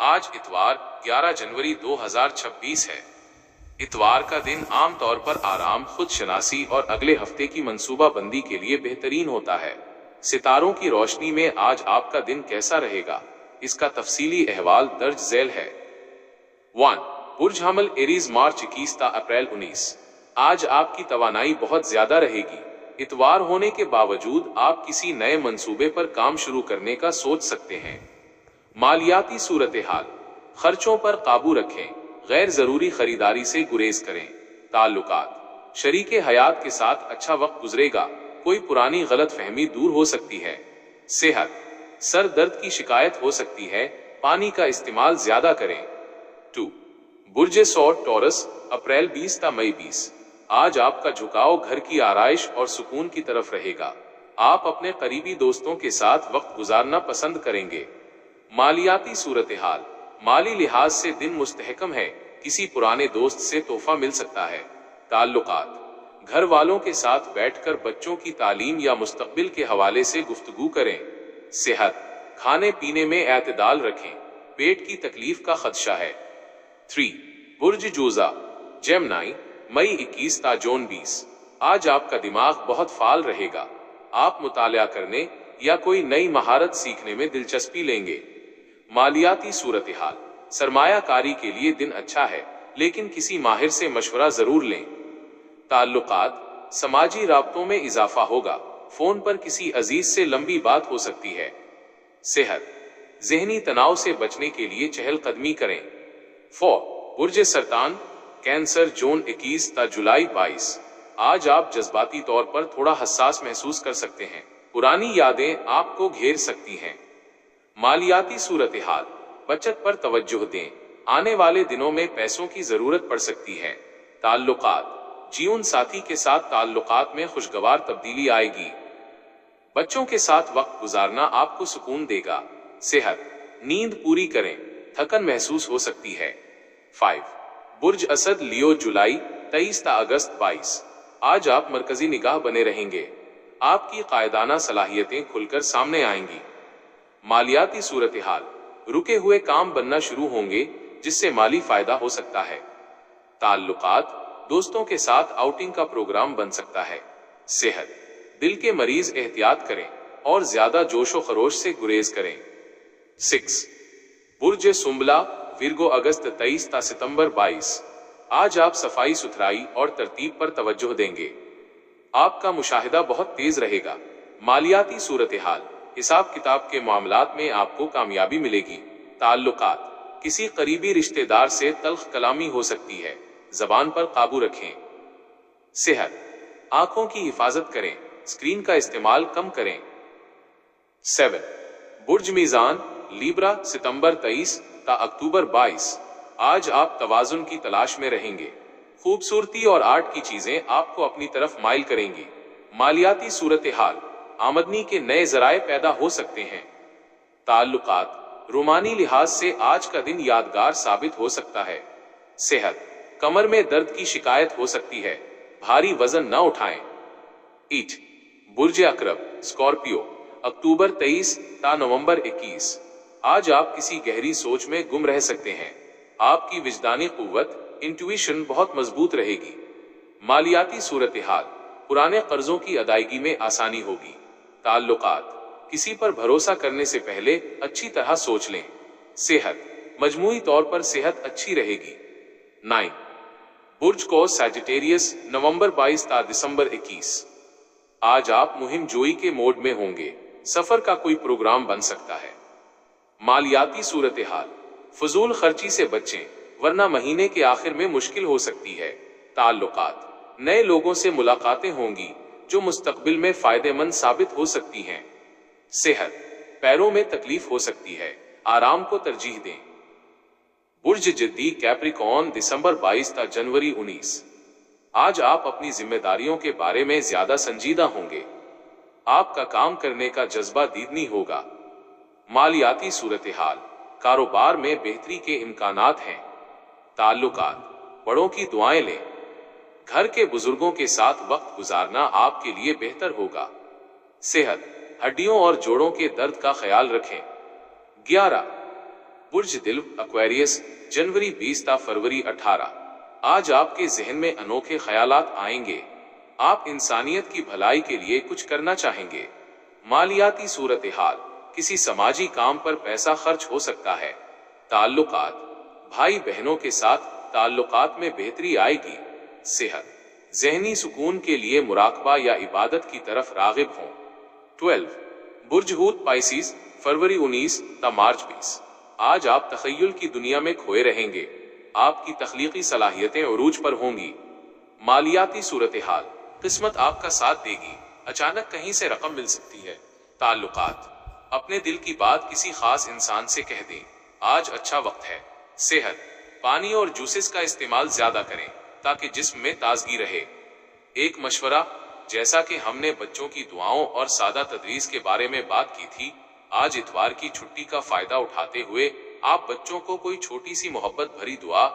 आज इतवार 11 जनवरी 2026 है। इतवार का दिन आम तौर पर आराम, खुद शनासी और अगले हफ्ते की मंसूबा बंदी के लिए बेहतरीन होता है। सितारों की रोशनी में आज आपका दिन कैसा रहेगा, इसका तफसीली अहवाल दर्ज झैल है। 1. बुर्ज हमल एरीज मार्च 21 अप्रैल 19। आज आपकी तवानाई बहुत ज्यादा रहेगी। इतवार होने के बावजूद आप किसी नए मंसूबे पर काम शुरू करने का सोच सकते हैं। मालियाती सूरत हाल, खर्चों पर काबू रखें, गैर जरूरी खरीदारी से गुरेज करें। ताल्लुकात, शरीके हयात के साथ अच्छा वक्त गुजरेगा, कोई पुरानी गलत फहमी दूर हो सकती है। सेहत, सर दर्द की शिकायत हो सकती है, पानी का इस्तेमाल ज्यादा करें। 2. बुर्ज सौर टॉरस अप्रैल 20 मई 20। आज आपका झुकाव घर की आराइश और सुकून की तरफ रहेगा। आप अपने करीबी दोस्तों के साथ वक्त गुजारना पसंद करेंगे। मालियाती सूरत हाल, माली लिहाज से दिन मुस्तहकम है, किसी पुराने दोस्त से तोहफा मिल सकता है। ताल्लुकात, घर वालों के साथ बैठकर बच्चों की तालीम या मुस्तकबिल के हवाले से गुफ्तगू करें। सेहत, खाने पीने में एतदाल रखें, पेट की तकलीफ का खदशा है। 3. बुर्ज जोजा जेमनाई मई 21 जून 20। आज आपका दिमाग बहुत फाल रहेगा। आप मुतालिया करने या कोई नई महारत सीखने में दिलचस्पी लेंगे। मालियाती सूरत हाल, सरमायाकारी के लिए दिन अच्छा है, लेकिन किसी माहिर से मशवरा जरूर लें। ताल्लुकात, समाजी राब्तों में इजाफा होगा, फोन पर किसी अजीज से लंबी बात हो सकती है। सेहत, जहनी तनाव से बचने के लिए चहलकदमी करें। 4. बुर्ज सरतान कैंसर जून 21 जुलाई 22। आज आप जज्बाती तौर पर थोड़ा हसास महसूस कर सकते हैं, पुरानी यादें आपको घेर सकती हैं। मालियाती सूरत हाल, बचत पर तवज्जो दें, आने वाले दिनों में पैसों की जरूरत पड़ सकती है। ताल्लुकात, जीवन साथी के साथ ताल्लुकात में खुशगवार तब्दीली आएगी। बच्चों के साथ वक्त गुजारना आपको सुकून देगा। सेहत, नींद पूरी करें, थकन महसूस हो सकती है। 5. बुर्ज असद लियो जुलाई 23 अगस्त 22। आज आप मरकजी निगाह बने रहेंगे, आपकी कायदाना सलाहियतें खुलकर सामने आएंगी। मालियाती सूरत हाल, रुके हुए काम बनना शुरू होंगे, जिससे माली फायदा हो सकता है। ताल्लुकात, दोस्तों के साथ आउटिंग का प्रोग्राम बन सकता है। सेहत, दिल के मरीज एहतियात करें और ज्यादा जोशो खरोश से गुरेज करें। 6. बुर्ज सुंबला विर्गो अगस्त 23 सितंबर 22। आज आप सफाई सुथराई और तरतीब पर तवज्जो देंगे। आपका मुशाहिदा बहुत तेज रहेगा। मालियाती सूरत हाल, हिसाब किताब के मामलात में आपको कामयाबी मिलेगी। ताल्लुकात, किसी करीबी रिश्तेदार से तल्ख कलामी हो सकती है, जबान पर काबू रखें। सेहत, आंखों की हिफाजत करें, स्क्रीन का इस्तेमाल कम करें। 7. बुर्ज मीजान लीब्रा सितंबर 23 अक्टूबर 22। आज आप तवाजुन की तलाश में रहेंगे, खूबसूरती और आर्ट की चीजें आपको अपनी तरफ माइल करेंगी। मालियाती सूरत हाल, आमदनी के नए जराए पैदा हो सकते हैं। ताल्लुकात, रूमानी लिहाज से आज का दिन यादगार साबित हो सकता है। सेहत, कमर में दर्द की शिकायत हो सकती है, भारी वजन न उठाएं। 8. बुर्ज अकरब स्कॉर्पियो अक्टूबर 23 नवंबर 21। आज आप किसी गहरी सोच में गुम रह सकते हैं, आपकी विजदानी कुव्वत इंट्यूशन बहुत मजबूत रहेगी। मालियाती सूरत हाल, पुराने कर्जों की अदायगी में आसानी होगी। ताल्लुकात, किसी पर भरोसा करने से पहले अच्छी तरह सोच लें। सेहत, मजमूई तौर पर सेहत अच्छी रहेगी। 9. बुर्ज को सैजिटेरियस नवंबर 22 दिसंबर 21। आज आप मुहिम जोई के मोड में होंगे, सफर का कोई प्रोग्राम बन सकता है। मालियाती सूरत हाल, फजूल खर्ची से बचें, वरना महीने के आखिर में मुश्किल हो सकती है। ताल्लुकात, नए लोगों से मुलाकातें होंगी, जो मुस्तकबिल में फायदेमंद साबित हो सकती हैं। सेहत, पैरों में तकलीफ हो सकती है, आराम को तरजीह दें। बुर्ज जिद्दी कैप्रिकॉर्न दिसंबर 22 जनवरी 19। आज आप अपनी जिम्मेदारियों के बारे में ज्यादा संजीदा होंगे, आपका काम करने का जज्बा दीदनी होगा। मालियाती सूरत हाल, कारोबार में बेहतरी के इम्कानात हैं। ताल्लुकात, बड़ों की दुआएं लें, घर के बुजुर्गों के साथ वक्त गुजारना आपके लिए बेहतर होगा। सेहत, हड्डियों और जोड़ों के दर्द का ख्याल रखें। 11. बुर्ज दिल एक्वेरियस जनवरी 20 ता फरवरी 18। आज आपके जहन में अनोखे ख्यालात आएंगे। आप इंसानियत की भलाई के लिए कुछ करना चाहेंगे। मालियाती सूरत हाल, किसी समाजी काम पर पैसा खर्च हो सकता है। ताल्लुकात, भाई बहनों के साथ ताल्लुकात में बेहतरी आएगी। सेहत, जहनी सुकून के लिए मुराकबा या इबादत की तरफ रागिब हों। 12 बुर्ज हूत पाइसिस फरवरी 19 ता मार्च 20। आज आप तखय्युल की दुनिया में खोए रहेंगे। आपकी तख्लीकी सलाहियतें उरूज पर होंगी। मालियाती सूरत हाल, किस्मत आपका साथ देगी। अचानक कहीं से रकम मिल सकती है। ताल्लुकात, अपने दिल की बात किसी खास इंसान से कह दें। आज अच्छा वक्त है। सेहत, पानी और जूसेस का इस्तेमाल ज्यादा करें ताकि जिस्म में ताजगी रहे। एक मशवरा, जैसा कि हमने बच्चों की दुआओं और सादा तदरीस के बारे में बात की थी, आज इतवार की छुट्टी का फायदा उठाते हुए आप बच्चों को कोई छोटी सी मोहब्बत भरी दुआ